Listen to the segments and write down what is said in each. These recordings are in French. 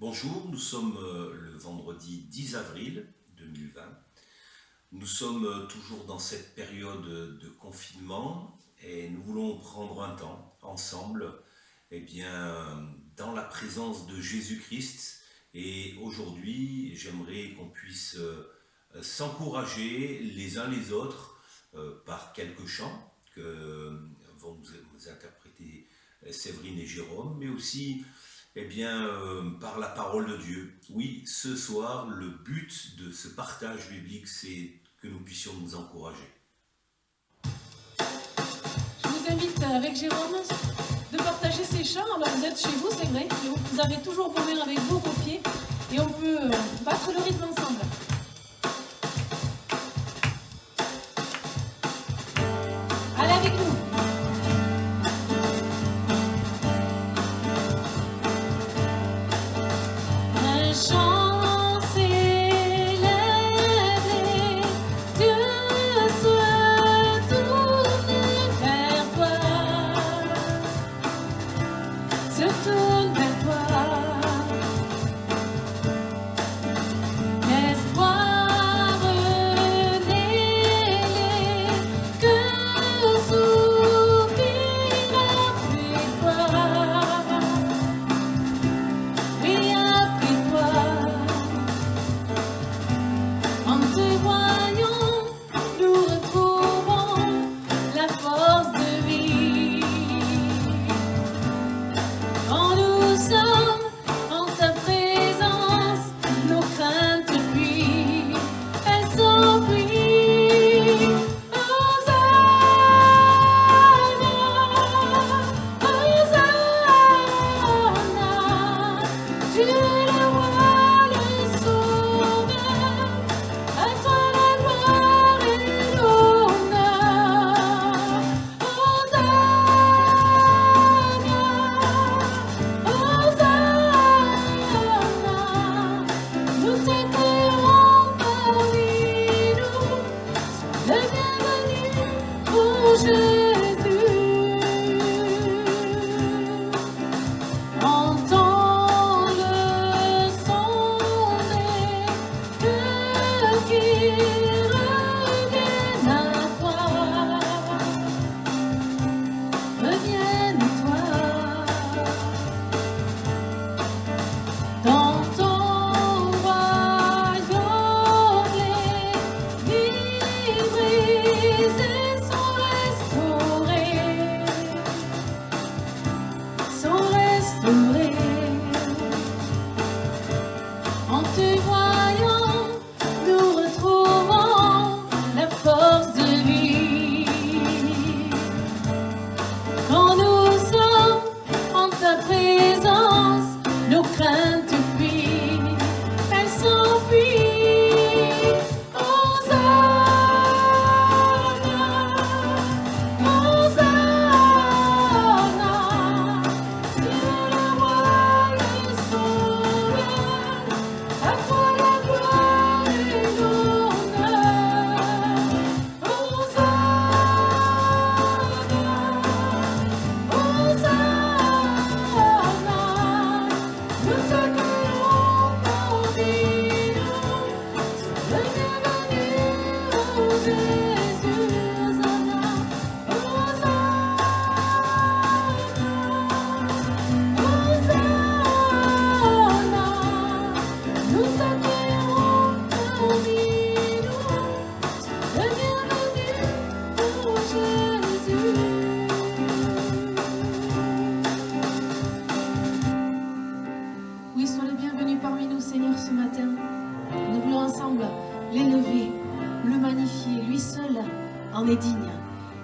Bonjour, nous sommes le vendredi 10 avril 2020. Nous sommes toujours dans cette période de confinement et nous voulons prendre un temps ensemble dans la présence de Jésus-Christ. Et aujourd'hui, j'aimerais qu'on puisse s'encourager les uns les autres par quelques chants que vont nous interpréter Séverine et Jérôme, mais aussi par la parole de Dieu. Oui, ce soir, le but de ce partage biblique, c'est que nous puissions nous encourager. Je vous invite avec Jérôme de partager ces chants. Alors vous êtes chez vous, c'est vrai, vous avez toujours vos mains avec vous, vos pieds, et on peut battre le rythme ensemble. Allez avec nous.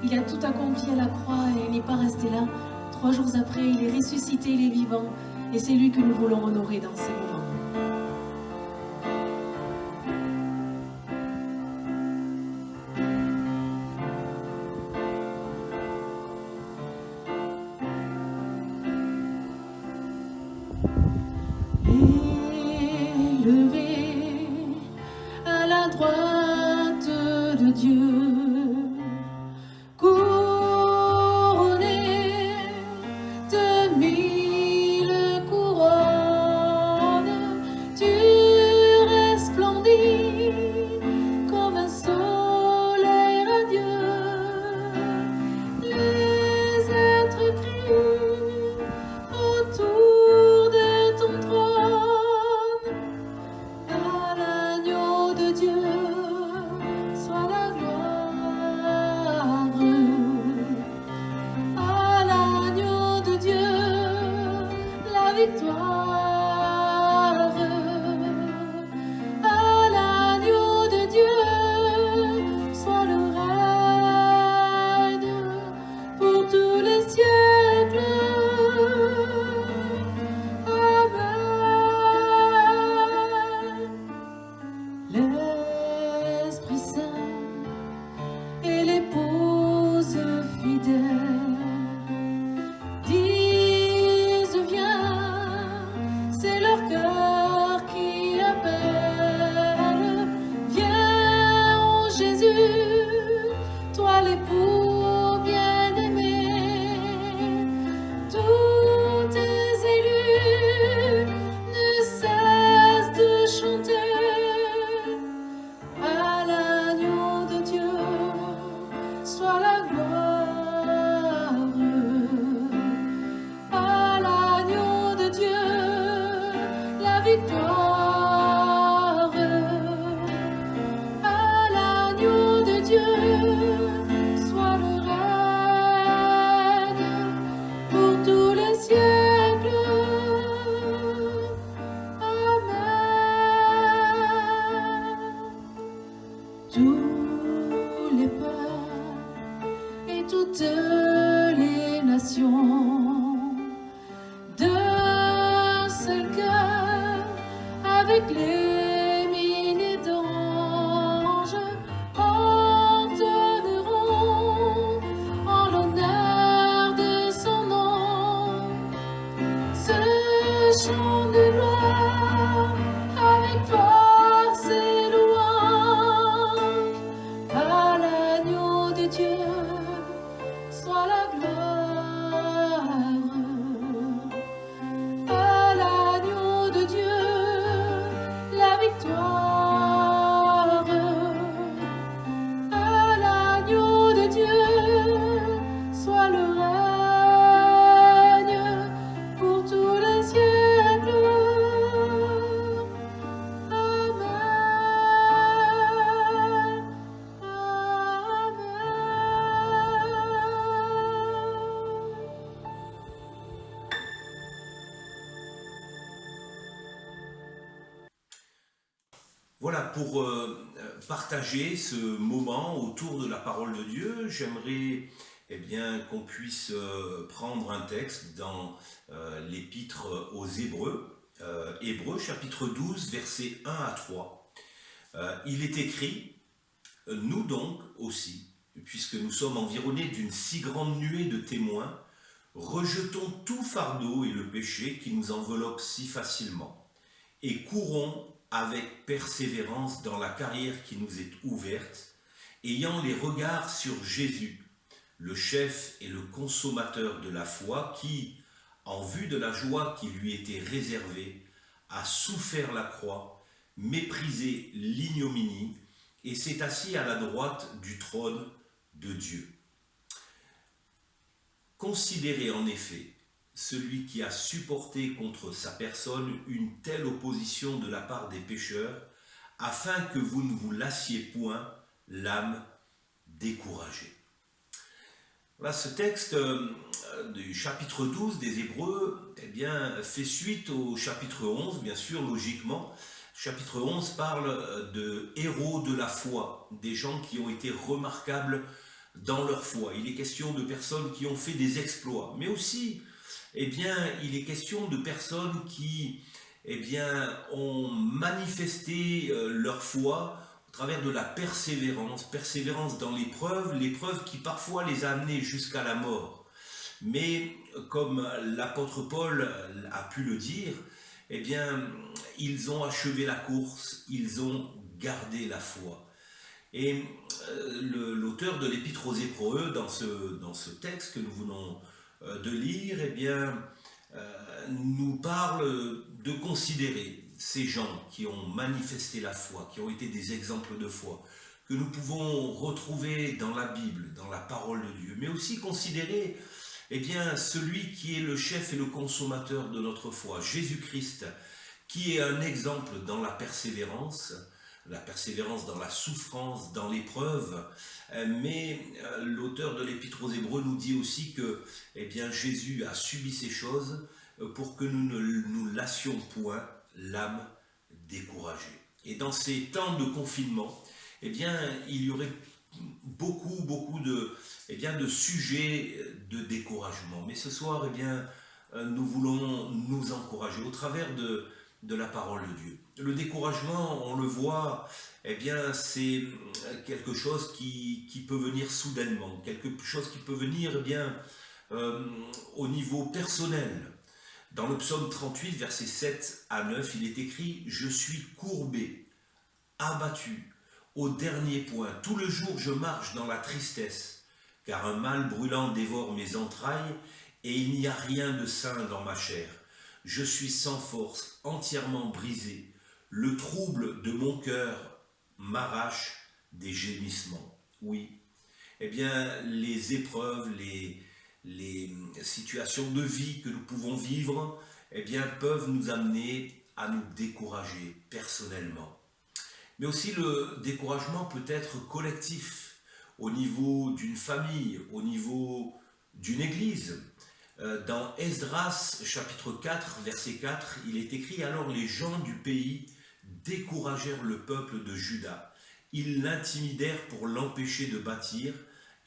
Il a tout accompli à la croix et il n'est pas resté là. 3 jours après, il est ressuscité, il est vivant. Et c'est lui que nous voulons honorer dans ces moments. Élevé à la droite de Dieu, couronné de 1000 couronnes, victoire, à l'agneau de Dieu, soit le règne pour tous les siècles. Amen. L'Esprit Saint et l'épouse fidèle disent viens, c'est leur cœur qui appelle. Viens, ô Jésus, toi l'époux bien-aimé, tous tes élus ne cessent de chanter à l'agneau de Dieu, soit la gloire. À l'agneau de Dieu, la victoire. À l'agneau de Dieu, soit le règne pour tous les siècles. Amen. Tous les peuples et toutes les nations, d'un seul cœur, avec les milliers d'anges, entonneront en l'honneur de son nom ce chant de gloire avec force et louange. À l'agneau de Dieu, soit la gloire. À l'agneau de Dieu, la victoire. À l'agneau de Dieu, soit le règne pour tous les siècles. Amen. Voilà, pour partager ce moment autour de la parole de Dieu, j'aimerais qu'on puisse prendre un texte dans l'épître aux Hébreux, Hébreux chapitre 12, versets 1 à 3. Il est écrit « Nous donc aussi, puisque nous sommes environnés d'une si grande nuée de témoins, rejetons tout fardeau et le péché qui nous enveloppe si facilement, et courons avec persévérance dans la carrière qui nous est ouverte, ayant les regards sur Jésus, le chef et le consommateur de la foi, qui, en vue de la joie qui lui était réservée, a souffert la croix, méprisé l'ignominie, et s'est assis à la droite du trône de Dieu. Considérez en effet celui qui a supporté contre sa personne une telle opposition de la part des pécheurs, afin que vous ne vous lassiez point l'âme découragée. » Voilà, ce texte du chapitre 12 des Hébreux fait suite au chapitre 11, bien sûr, logiquement. Chapitre 11 parle de héros de la foi, des gens qui ont été remarquables dans leur foi. Il est question de personnes qui ont fait des exploits, mais aussi il est question de personnes qui ont manifesté leur foi au travers de la persévérance dans l'épreuve qui parfois les a amenés jusqu'à la mort. Mais comme l'apôtre Paul a pu le dire, ils ont achevé la course, ils ont gardé la foi. Et l'auteur de l'épître aux Hébreux, dans ce texte que nous venons de lire, nous parle de considérer ces gens qui ont manifesté la foi, qui ont été des exemples de foi, que nous pouvons retrouver dans la Bible, dans la parole de Dieu, mais aussi considérer celui qui est le chef et le consommateur de notre foi, Jésus-Christ, qui est un exemple dans la persévérance dans la souffrance, dans l'épreuve, mais l'auteur de l'Épître aux Hébreux nous dit aussi que Jésus a subi ces choses, pour que nous ne nous lassions point l'âme découragée. Et dans ces temps de confinement, eh bien, il y aurait beaucoup de sujets de découragement. Mais ce soir, eh bien, nous voulons nous encourager au travers de la parole de Dieu. Le découragement, on le voit, eh bien, c'est quelque chose qui peut venir soudainement, quelque chose qui peut venir, eh bien, au niveau personnel. Dans le psaume 38, versets 7 à 9, il est écrit « Je suis courbé, abattu, au dernier point. Tout le jour, je marche dans la tristesse, car un mal brûlant dévore mes entrailles, et il n'y a rien de sain dans ma chair. Je suis sans force, entièrement brisé. Le trouble de mon cœur m'arrache des gémissements. » Oui, eh bien, les épreuves, les situations de vie que nous pouvons vivre, eh bien, peuvent nous amener à nous décourager personnellement. Mais aussi le découragement peut être collectif, au niveau d'une famille, au niveau d'une église. Dans Esdras, chapitre 4, verset 4, il est écrit « Alors les gens du pays découragèrent le peuple de Juda. Ils l'intimidèrent pour l'empêcher de bâtir,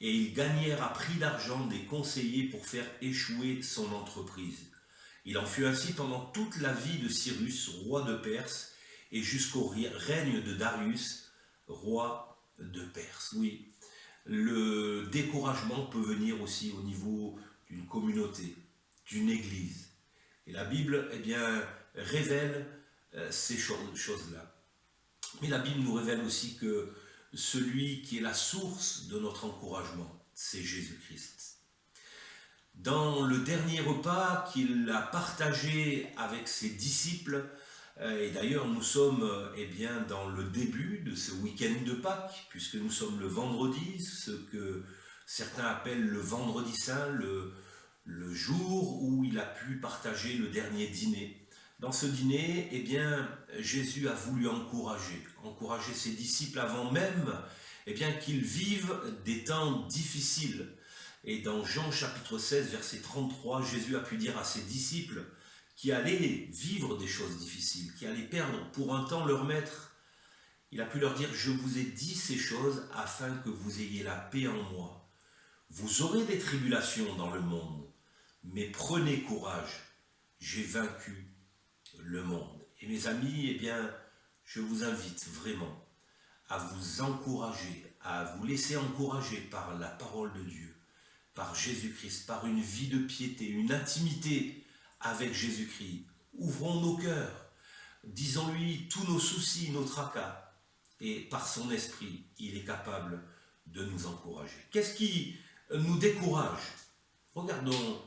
et ils gagnèrent à prix d'argent des conseillers pour faire échouer son entreprise. Il en fut ainsi pendant toute la vie de Cyrus, roi de Perse, et jusqu'au règne de Darius, roi de Perse. » Oui, le découragement peut venir aussi au niveau d'une communauté, d'une église. Et la Bible, eh bien, révèle ces choses-là. Mais la Bible nous révèle aussi que celui qui est la source de notre encouragement, c'est Jésus-Christ. Dans le dernier repas qu'il a partagé avec ses disciples, et d'ailleurs nous sommes eh bien, dans le début de ce week-end de Pâques, puisque nous sommes le vendredi, ce que certains appellent le vendredi saint, le jour où il a pu partager le dernier dîner. Dans ce dîner, eh bien, Jésus a voulu encourager ses disciples avant même eh bien, qu'ils vivent des temps difficiles. Et dans Jean chapitre 16, verset 33, Jésus a pu dire à ses disciples qui allaient vivre des choses difficiles, qui allaient perdre pour un temps leur maître, il a pu leur dire « Je vous ai dit ces choses afin que vous ayez la paix en moi. Vous aurez des tribulations dans le monde, mais prenez courage, j'ai vaincu le monde. » Et mes amis, eh bien, je vous invite vraiment à vous encourager, à vous laisser encourager par la parole de Dieu, par Jésus-Christ, par une vie de piété, une intimité avec Jésus-Christ. Ouvrons nos cœurs, disons-lui tous nos soucis, nos tracas, et par son esprit, il est capable de nous encourager. Qu'est-ce qui nous décourage? Regardons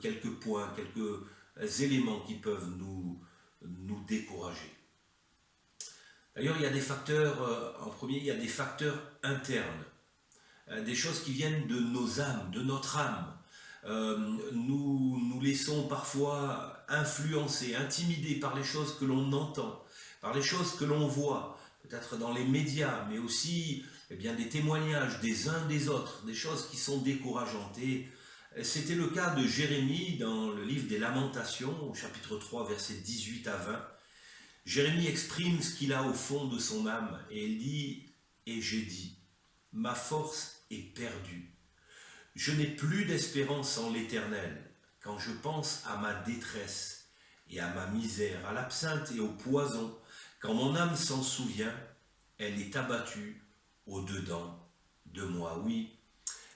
quelques points, quelques éléments qui peuvent nous décourager. D'ailleurs, il y a des facteurs, en premier, il y a des facteurs internes, des choses qui viennent de nos âmes, de notre âme. Nous laissons parfois influencer, intimider par les choses que l'on entend, par les choses que l'on voit, peut-être dans les médias, mais aussi eh bien, des témoignages des uns des autres, des choses qui sont décourageantes. Et c'était le cas de Jérémie dans le livre des Lamentations, au chapitre 3, versets 18 à 20. Jérémie exprime ce qu'il a au fond de son âme, et il dit « Et j'ai dit, ma force est perdue. Je n'ai plus d'espérance en l'Éternel. Quand je pense à ma détresse et à ma misère, à l'absinthe et au poison, quand mon âme s'en souvient, elle est abattue au-dedans de moi. » Oui,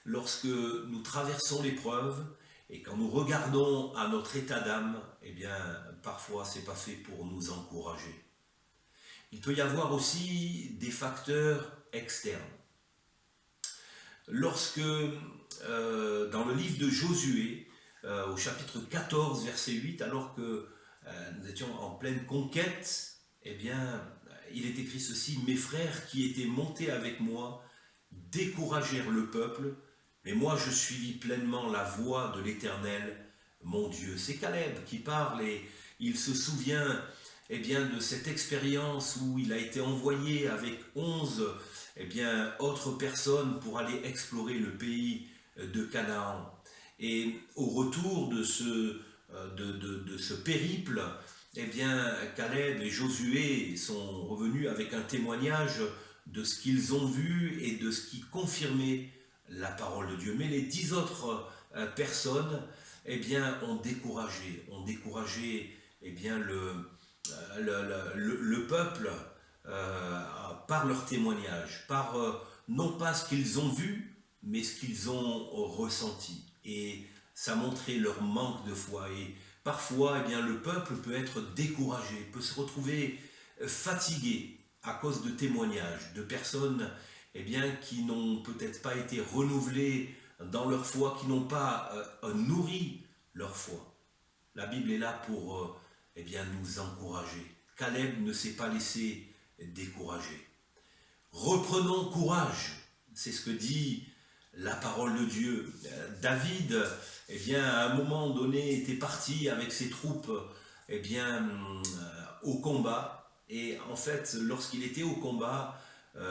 lorsque nous traversons l'épreuve et quand nous regardons à notre état d'âme, eh bien, parfois, ce n'est pas fait pour nous encourager. Il peut y avoir aussi des facteurs externes. Lorsque, dans le livre de Josué, au chapitre 14, verset 8, alors que nous étions en pleine conquête, eh bien, il est écrit ceci, « Mes frères qui étaient montés avec moi découragèrent le peuple, mais moi je suivis pleinement la voie de l'Éternel, mon Dieu. » C'est Caleb qui parle et il se souvient eh bien, de cette expérience où il a été envoyé avec 11 eh bien, autres personnes pour aller explorer le pays de Canaan. Et au retour de de ce périple, eh bien, Caleb et Josué sont revenus avec un témoignage de ce qu'ils ont vu et de ce qui confirmait la parole de Dieu. Mais les 10 autres personnes, eh bien, ont découragé eh bien, le peuple par leur témoignage, par non pas ce qu'ils ont vu, mais ce qu'ils ont ressenti. Et ça montrait leur manque de foi. Et parfois, eh bien, le peuple peut être découragé, peut se retrouver fatigué à cause de témoignages, de personnes eh bien, qui n'ont peut-être pas été renouvelées dans leur foi, qui n'ont pas nourri leur foi. La Bible est là pour eh bien, nous encourager. Caleb ne s'est pas laissé décourager. Reprenons courage, c'est ce que dit la parole de Dieu. David, eh bien, à un moment donné, était parti avec ses troupes eh bien, au combat. Et en fait, lorsqu'il était au combat,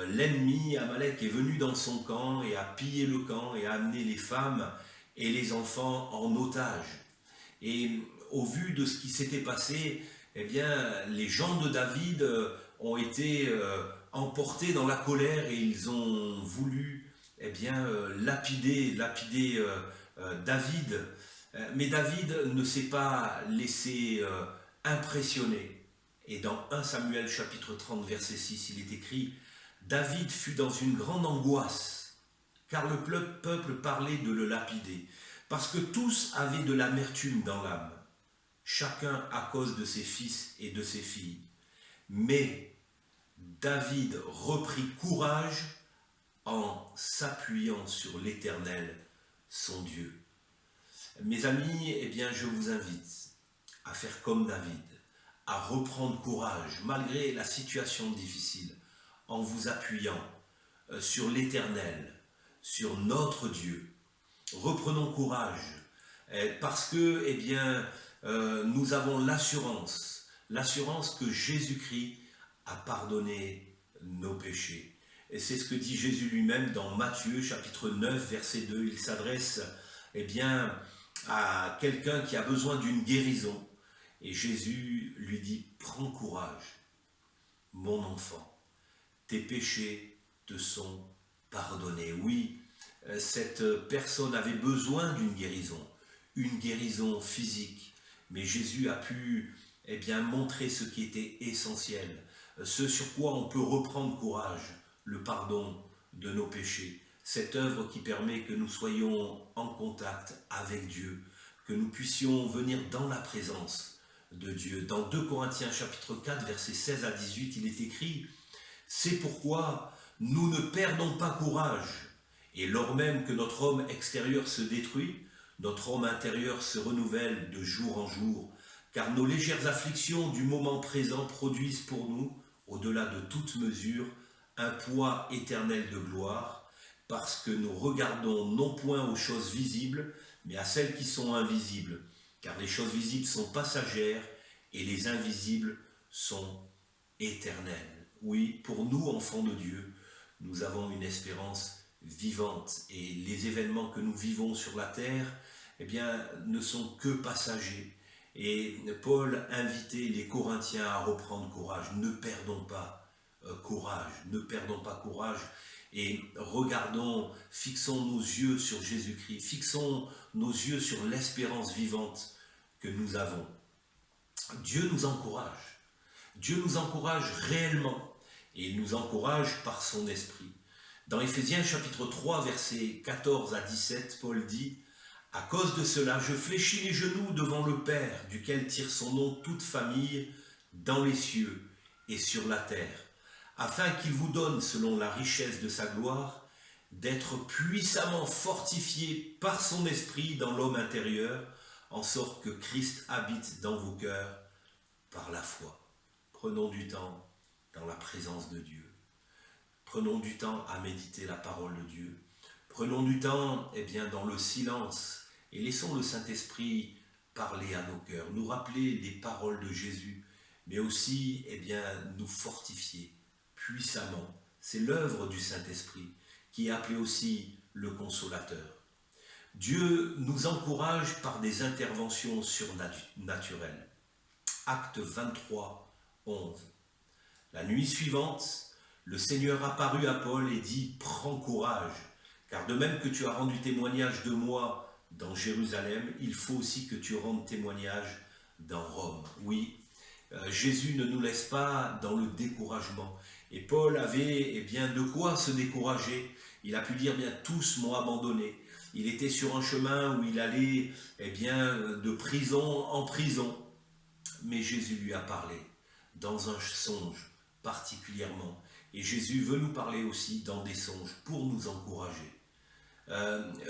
l'ennemi, Amalek, est venu dans son camp et a pillé le camp et a amené les femmes et les enfants en otage. Et au vu de ce qui s'était passé, eh bien, les gens de David ont été emportés dans la colère et ils ont voulu eh bien, lapider David. Mais David ne s'est pas laissé impressionner. Et dans 1 Samuel chapitre 30 verset 6, il est écrit « David fut dans une grande angoisse, car le peuple parlait de le lapider, parce que tous avaient de l'amertume dans l'âme, chacun à cause de ses fils et de ses filles. Mais David reprit courage en s'appuyant sur l'Éternel, son Dieu. » Mes amis, eh bien, je vous invite à faire comme David, à reprendre courage malgré la situation difficile, en vous appuyant sur l'Éternel, sur notre Dieu. Reprenons courage, parce que, eh bien, nous avons l'assurance que Jésus-Christ a pardonné nos péchés. Et c'est ce que dit Jésus lui-même dans Matthieu chapitre 9 verset 2. Il s'adresse eh bien, à quelqu'un qui a besoin d'une guérison. Et Jésus lui dit « Prends courage, mon enfant, tes péchés te sont pardonnés. » Oui, cette personne avait besoin d'une guérison physique. Mais Jésus a pu eh bien, montrer ce qui était essentiel, ce sur quoi on peut reprendre courage, le pardon de nos péchés. Cette œuvre qui permet que nous soyons en contact avec Dieu, que nous puissions venir dans la présence de Dieu. Dans 2 Corinthiens chapitre 4, versets 16 à 18, il est écrit « C'est pourquoi nous ne perdons pas courage, et lors même que notre homme extérieur se détruit, notre homme intérieur se renouvelle de jour en jour, car nos légères afflictions du moment présent produisent pour nous, au-delà de toute mesure, un poids éternel de gloire, parce que nous regardons non point aux choses visibles, mais à celles qui sont invisibles, car les choses visibles sont passagères et les invisibles sont éternelles. Oui, pour nous, enfants de Dieu, nous avons une espérance vivante et les événements que nous vivons sur la terre, eh bien, ne sont que passagers. Et Paul invitait les Corinthiens à reprendre courage. Ne perdons pas courage. Et regardons, fixons nos yeux sur Jésus-Christ, fixons nos yeux sur l'espérance vivante que nous avons. Dieu nous encourage réellement, et il nous encourage par son esprit. Dans Éphésiens chapitre 3, versets 14 à 17, Paul dit « À cause de cela, je fléchis les genoux devant le Père, duquel tire son nom toute famille dans les cieux et sur la terre, afin qu'il vous donne, selon la richesse de sa gloire, d'être puissamment fortifié par son esprit dans l'homme intérieur, en sorte que Christ habite dans vos cœurs par la foi. » Prenons du temps dans la présence de Dieu. Prenons du temps à méditer la parole de Dieu. Prenons du temps eh bien, dans le silence et laissons le Saint-Esprit parler à nos cœurs, nous rappeler les paroles de Jésus, mais aussi eh bien, nous fortifier puissamment. C'est l'œuvre du Saint-Esprit qui est appelé aussi le Consolateur. Dieu nous encourage par des interventions surnaturelles. Acte 23, 11. La nuit suivante, le Seigneur apparut à Paul et dit « Prends courage, car de même que tu as rendu témoignage de moi dans Jérusalem, il faut aussi que tu rendes témoignage dans Rome. » Oui, Jésus ne nous laisse pas dans le découragement. Et Paul avait bien de quoi se décourager. Il a pu dire bien tous m'ont abandonné. Il était sur un chemin où il allait bien de prison en prison. Mais Jésus lui a parlé dans un songe particulièrement. Et Jésus veut nous parler aussi dans des songes pour nous encourager.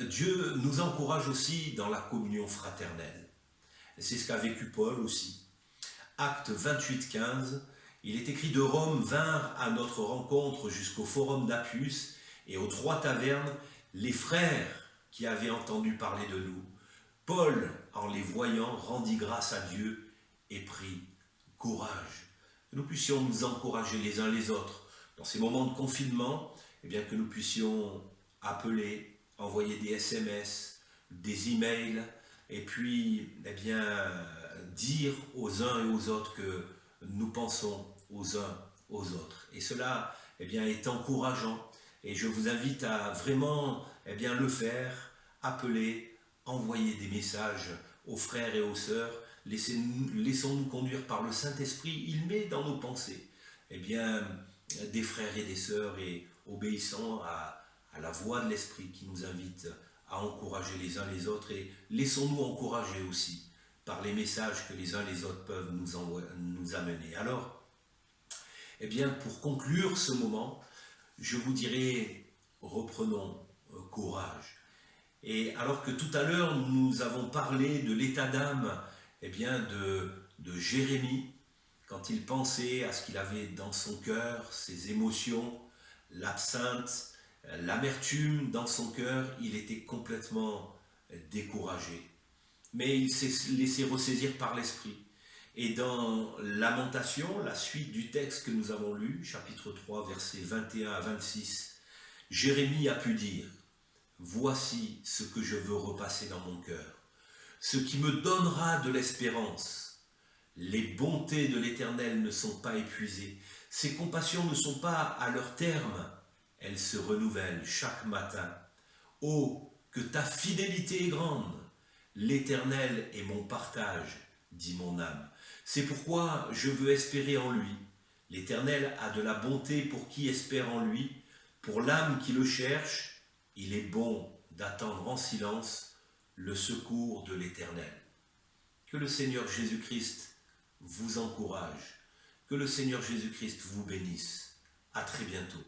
Dieu nous encourage aussi dans la communion fraternelle. C'est ce qu'a vécu Paul aussi. Acte 28, 15, il est écrit « De Rome vinrent à notre rencontre jusqu'au forum d'Appius et aux 3 tavernes les frères qui avaient entendu parler de nous. Paul, en les voyant, rendit grâce à Dieu et prit courage. » Que nous puissions nous encourager les uns les autres dans ces moments de confinement, que nous puissions appeler, envoyer des SMS, des emails, et puis dire aux uns et aux autres que nous pensons aux uns aux autres. Et cela est encourageant. Et je vous invite à vraiment le faire, appeler, envoyer des messages aux frères et aux sœurs. Laissons-nous conduire par le Saint-Esprit. Il met dans nos pensées des frères et des sœurs, et obéissant à la voix de l'Esprit qui nous invite à encourager les uns les autres, et laissons-nous encourager aussi par les messages que les uns les autres peuvent nous amener. Alors, pour conclure ce moment, je vous dirais, reprenons courage. Et alors que tout à l'heure, nous avons parlé de l'état d'âme de Jérémie, quand il pensait à ce qu'il avait dans son cœur, ses émotions, l'absinthe, l'amertume dans son cœur, il était complètement découragé. Mais il s'est laissé ressaisir par l'Esprit. Et dans Lamentation, la suite du texte que nous avons lu, chapitre 3, versets 21 à 26, Jérémie a pu dire « Voici ce que je veux repasser dans mon cœur, ce qui me donnera de l'espérance. Les bontés de l'Éternel ne sont pas épuisées, ses compassions ne sont pas à leur terme, elles se renouvellent chaque matin. Oh, que ta fidélité est grande! L'Éternel est mon partage, dit mon âme. C'est pourquoi je veux espérer en lui. L'Éternel a de la bonté pour qui espère en lui. Pour l'âme qui le cherche, il est bon d'attendre en silence le secours de l'Éternel. » Que le Seigneur Jésus-Christ vous encourage. Que le Seigneur Jésus-Christ vous bénisse. À très bientôt.